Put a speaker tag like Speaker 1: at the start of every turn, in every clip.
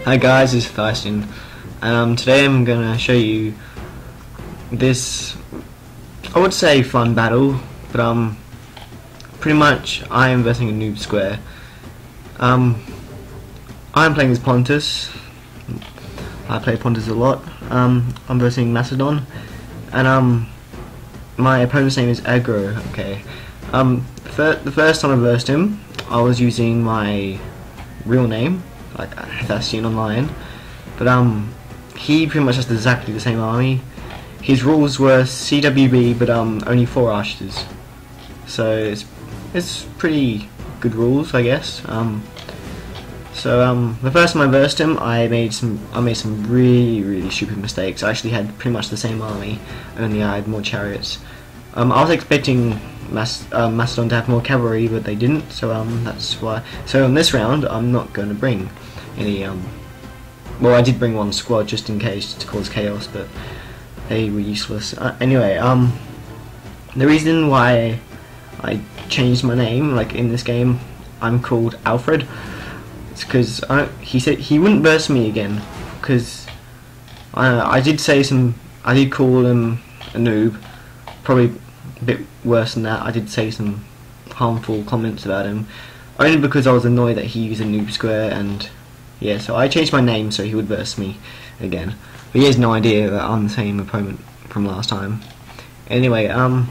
Speaker 1: Hi guys, it's Sebastian. Today I'm gonna show you this, I would say, fun battle, but pretty much I am versing a Noob Square. I'm playing as Pontus. I play Pontus a lot. I'm versing Macedon, and my opponent's name is Aggro. Okay. The first time I versed him, I was using my real name, like Sebastian online, but he pretty much has exactly the same army. His rules were CWB, but only 4 archers, so it's pretty good rules, I guess. The first time I versed him, I made some really stupid mistakes. I actually had pretty much the same army, only I had more chariots. I was expecting Macedon to have more cavalry, but they didn't, so that's why. So in this round, I'm not going to bring any. Well, I did bring one squad just in case to cause chaos, but they were useless. Anyway, the reason why I changed my name, like in this game, I'm called Alfred. It's because he said he wouldn't verse me again, because I did call him a noob, probably a bit worse than that. I did say some harmful comments about him, only because I was annoyed that he used a Noob Square, and yeah, so I changed my name so he would verse me again. But he has no idea that I'm the same opponent from last time. Anyway, I'm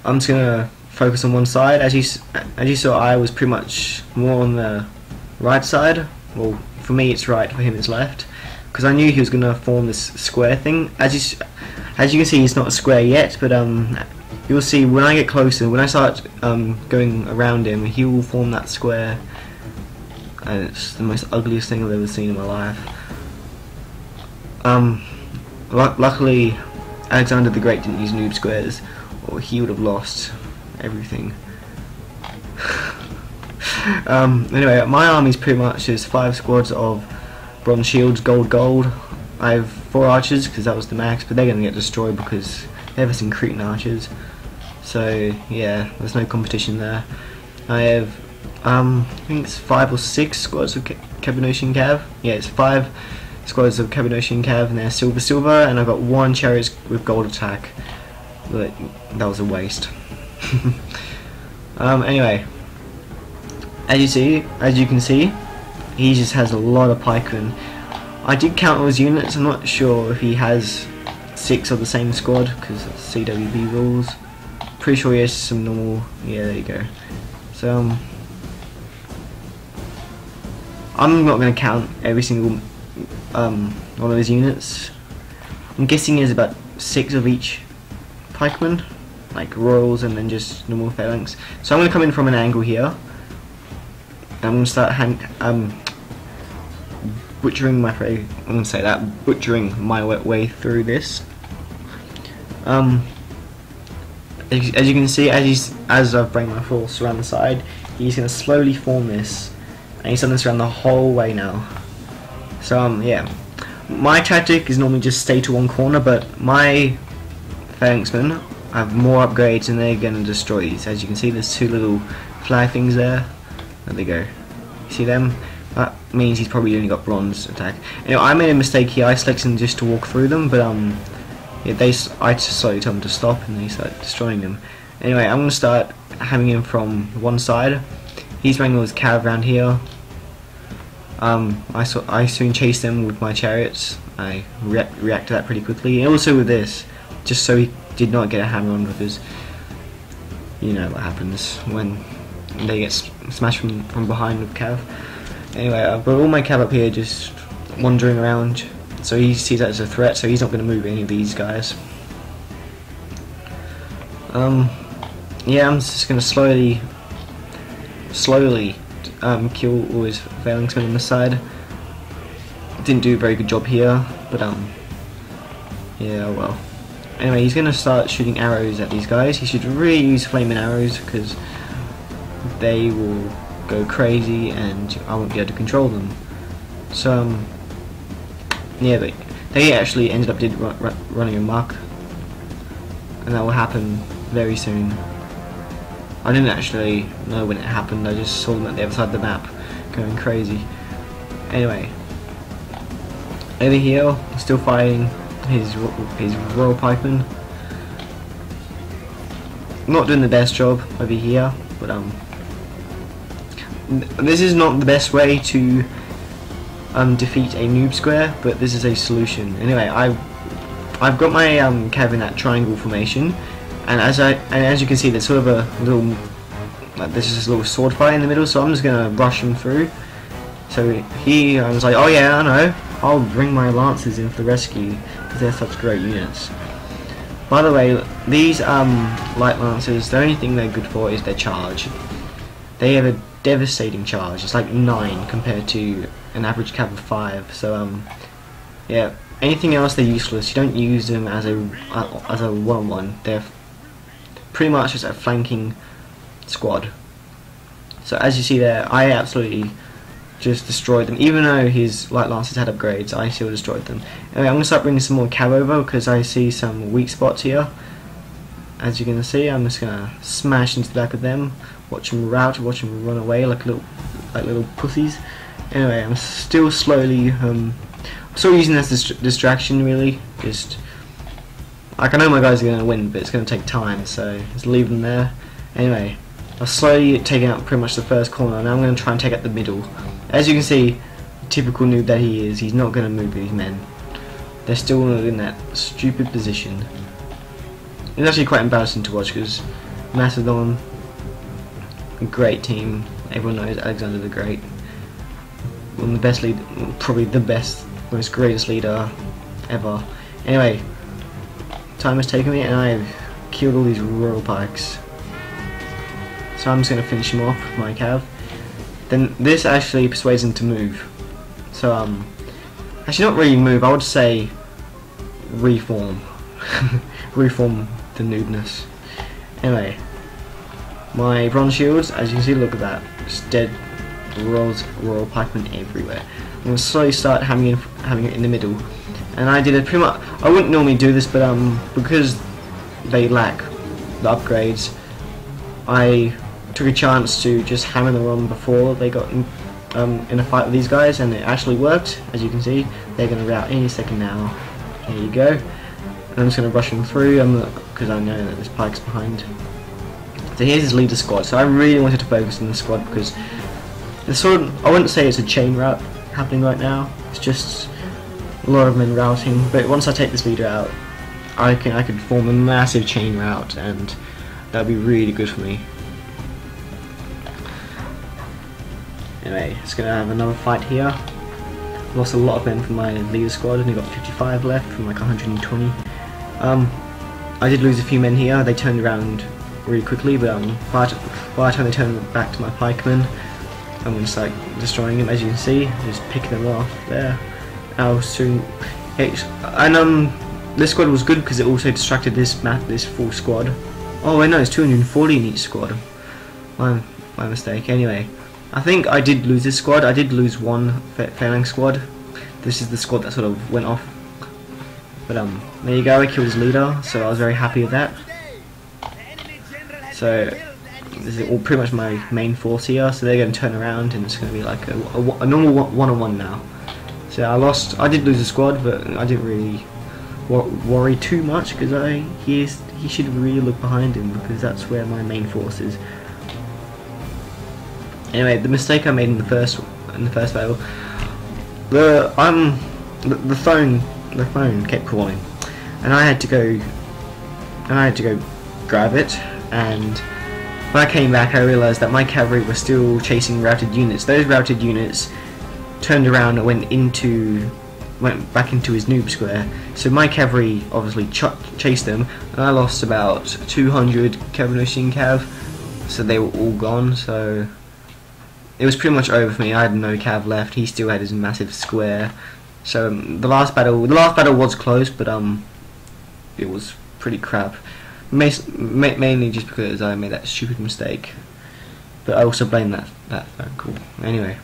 Speaker 1: just gonna focus on one side. As you saw, I was pretty much more on the right side. Well, for me it's right, for him it's left, because I knew he was gonna form this square thing. As you can see, it's not a square yet, but you'll see when I get closer, when I start going around him, he will form that square, and it's the most ugliest thing I've ever seen in my life. Luckily, Alexander the Great didn't use noob squares, or he would have lost everything. Anyway, my army's pretty much just 5 squads of bronze shields, gold. I have 4 archers because that was the max, but they're going to get destroyed because they have some Cretan archers. So yeah, there's no competition there. I have I think it's 5 or 6 squads of Cappadocian Cav. Yeah, it's 5 squads of Cappadocian Cav, and they're silver, and I've got 1 chariot with gold attack. But that was a waste. Anyway, as you can see, he just has a lot of pikemen. I did count all his units. I'm not sure if he has 6 of the same squad because of CWB rules. Pretty sure he has some normal. Yeah, there you go. So I'm not going to count every single one of his units. I'm guessing he has about 6 of each pikeman, like royals and then just normal phalanx. So I'm going to come in from an angle here. I'm going to start butchering my way. I'm going to say that, butchering my way through this. As you can see, as I've bring my force around the side, he's going to slowly form this, and he's done this around the whole way now. So yeah, my tactic is normally just stay to one corner, but my phalanxmen have more upgrades and they're going to destroy these. As you can see, there's 2 little flag things there. There they go. You see them? That means he's probably only got bronze attack. Anyway, I made a mistake here. I selected just to walk through them, but yeah, I just slowly told them to stop, and they started destroying them. Anyway, I'm going to start having him from one side. He's running his cav around here. I soon chased them with my chariots. I reacted to that pretty quickly, and also with this, just so he did not get a hammer on, because you know what happens when they get smashed from behind with cav. Anyway, I've got all my cav up here just wandering around, so he sees that as a threat, so he's not going to move any of these guys. Yeah, I'm just going to slowly kill all his phalanxmen on the side. Didn't do a very good job here, but yeah, well. Anyway, he's going to start shooting arrows at these guys. He should really use flaming arrows, because they will go crazy and I won't be able to control them. So yeah, they actually ended up running amok, and that will happen very soon. I didn't actually know when it happened. I just saw them at the other side of the map going crazy. Anyway, over here, still fighting his Royal Pikeman. Not doing the best job over here, but this is not the best way to defeat a noob square, but this is a solution. Anyway, I've got my cav in that triangle formation, and as you can see, there's sort of a little, like, there's just a little sword fight in the middle. So I'm just gonna rush him through. So I was like, oh yeah, I know, I'll bring my lancers in for the rescue because they're such great units. By the way, these light lancers, the only thing they're good for is their charge. They have a devastating charge. It's like 9 compared to an average cav of 5. So yeah, anything else they're useless. You don't use them as a one-on-one. They're pretty much just a flanking squad. So as you see there, I absolutely just destroyed them. Even though his light lancers had upgrades, I still destroyed them. Anyway, I'm going to start bringing some more cav over because I see some weak spots here. As you can see, I'm just going to smash into the back of them, watch them rout, watch them run away like little pussies. Anyway, I'm still slowly, I'm still using this distraction really. Just, like, I know my guys are going to win, but it's going to take time, so just leave them there. Anyway, I've slowly taken out pretty much the first corner. Now I'm going to try and take out the middle. As you can see, typical noob that he is, he's not going to move these men. They're still in that stupid position. It's actually quite embarrassing to watch because Macedon, a great team. Everyone knows Alexander the Great. One of the best lead, probably the best, most greatest leader ever. Anyway, time has taken me and I've killed all these royal pikes. So I'm just going to finish him off with my cav. Then this actually persuades him to move. So actually not really move, I would say reform. Reform the noobness. Anyway, my bronze shields, as you can see, look at that. Just dead royal pikemen everywhere. I'm going to slowly start having it in the middle. And I did it pretty much, I wouldn't normally do this, but because they lack the upgrades, I took a chance to just hammer them on before they got in a fight with these guys, and it actually worked. As you can see, they're going to rout any second now. There you go. And I'm just going to rush them through because I know that there's pikes behind. So here's his leader squad. So I really wanted to focus on the squad because the sort of, I wouldn't say it's a chain rout happening right now. It's just a lot of men routing. But once I take this leader out, I could form a massive chain rout, and that would be really good for me. Anyway, it's going to have another fight here. Lost a lot of men from my leader squad, only got 55 left from like 120. I did lose a few men here. They turned around really quickly, but by the time they turned back to my pikemen, I'm going to start destroying them. As you can see, just picking them off there. And this squad was good because it also distracted this full squad. Oh wait, no, it's 240 in each squad. My mistake. Anyway, I think I did lose this squad. I did lose one phalanx squad. This is the squad that sort of went off. But there you go, I killed his leader, so I was very happy with that. So this is all pretty much my main force here, so they're going to turn around and it's going to be like a normal one-on-one now. So I did lose a squad, but I didn't really worry too much because he should really look behind him because that's where my main force is. Anyway, the mistake I made in the first battle, the phone kept calling, and I had to go grab it. And when I came back, I realised that my cavalry were still chasing routed units. Those routed units turned around and went back into his noob square. So my cavalry obviously chased them, and I lost about 200 Cavalry cav. So they were all gone. So it was pretty much over for me. I had no cav left. He still had his massive square. So the last battle was close, but it was pretty crap. Mainly just because I made that stupid mistake. But I also blame that cool. Anyway,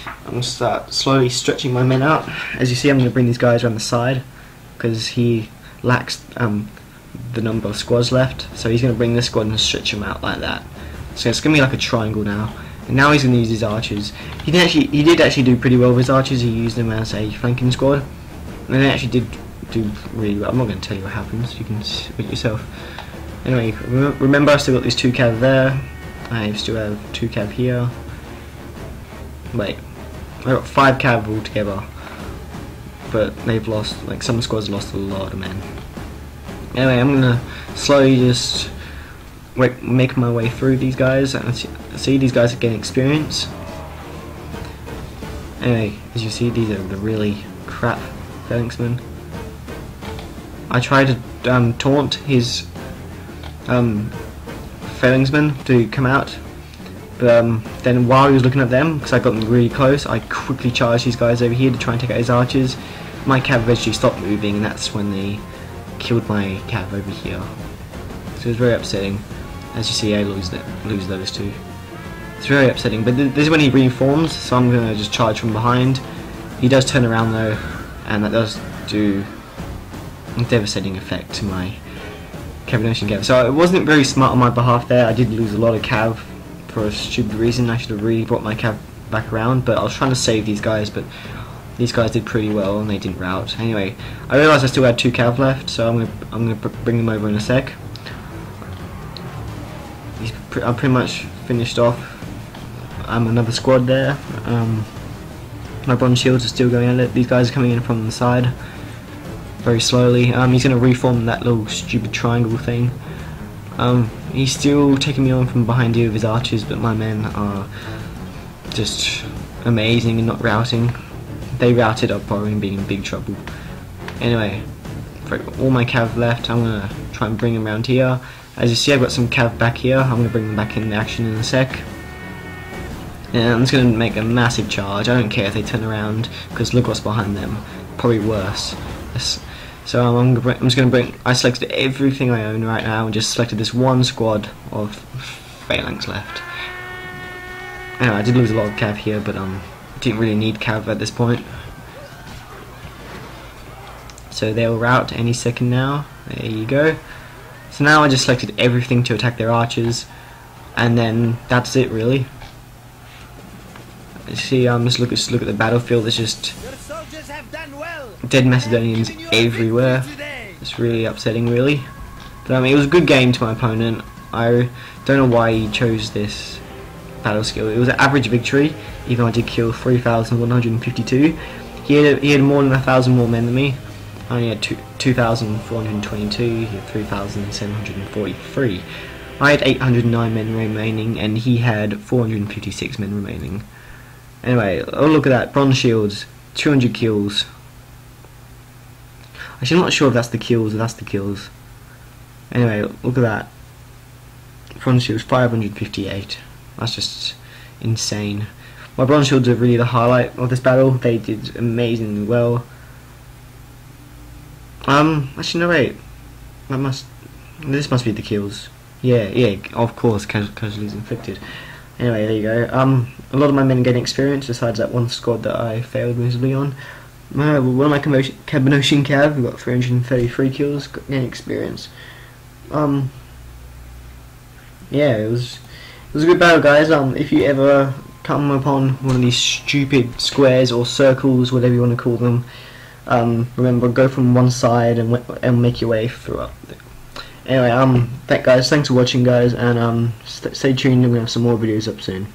Speaker 1: I'm gonna start slowly stretching my men out. As you see, I'm gonna bring these guys around the side because he lacks the number of squads left. So he's gonna bring this squad and stretch them out like that. So it's gonna be like a triangle now. And now he's going to use his archers. He did actually do pretty well with his archers. He used them as a flanking squad, and they actually did do really well. I'm not going to tell you what happens. You can see it yourself. Anyway, remember I still got these 2 cav there. I still have 2 cav here. Wait, I got 5 cav altogether, but they've lost. Like some squads lost a lot of men. Anyway, I'm gonna slowly just make my way through these guys. And see, these guys are getting experience. Anyway, as you see, these are the really crap phalanxmen. I tried to taunt his phalanxmen to come out, but then while he was looking at them, because I got them really close, I quickly charged these guys over here to try and take out his archers. My cav eventually stopped moving, and that's when they killed my cav over here. So it was very upsetting. As you see, I lose those 2. It's very upsetting, but this is when he reforms, so I'm going to just charge from behind. He does turn around though, and that does do a devastating effect to my Cav. So it wasn't very smart on my behalf there. I did lose a lot of cav for a stupid reason. I should have really brought my cav back around, but I was trying to save these guys, but these guys did pretty well and they didn't rout. Anyway, I realised I still had 2 cav left, so I'm gonna bring them over in a sec. I'm pretty much finished off. Another squad there. My bronze shields are still going at it. These guys are coming in from the side very slowly. He's going to reform that little stupid triangle thing. He's still taking me on from behind here with his archers, but my men are just amazing and not routing. They routed, I'll probably be in big trouble. Anyway, for all my cav left, I'm going to try and bring them around here. As you see, I've got some cav back here. I'm going to bring them back in action in a sec. And I'm just going to make a massive charge. I don't care if they turn around, because look what's behind them. Probably worse. So I'm just going to bring. I selected everything I own right now and just selected this one squad of phalanx left. Anyway, I did lose a lot of cav here, but didn't really need cav at this point. So they'll rout any second now. There you go. So now I just selected everything to attack their archers, and then that's it really. You see, just look at the battlefield. There's just dead Macedonians everywhere. It's really upsetting, really. But it was a good game to my opponent. I don't know why he chose this battle skill. It was an average victory, even though I did kill 3,152. He had more than 1,000 more men than me. I only had 2,422. He had 3,743. I had 809 men remaining, and he had 456 men remaining. Anyway, oh look at that, bronze shields, 200 kills. Actually, I'm not sure if that's the kills or that's the kills. Anyway, look at that. Bronze shields, 558. That's just insane. My bronze shields are really the highlight of this battle. They did amazingly well. Actually no wait. This must be the kills. Yeah, of course, casualties inflicted. Anyway, there you go. A lot of my men are getting experience, besides that one squad that I failed miserably on. One of my Cav, we got 333 kills, getting experience. Yeah, it was a good battle, guys. If you ever come upon one of these stupid squares or circles, whatever you want to call them, remember, go from one side and make your way through. Anyway, thanks for watching, guys, and stay tuned, and we're gonna have some more videos up soon.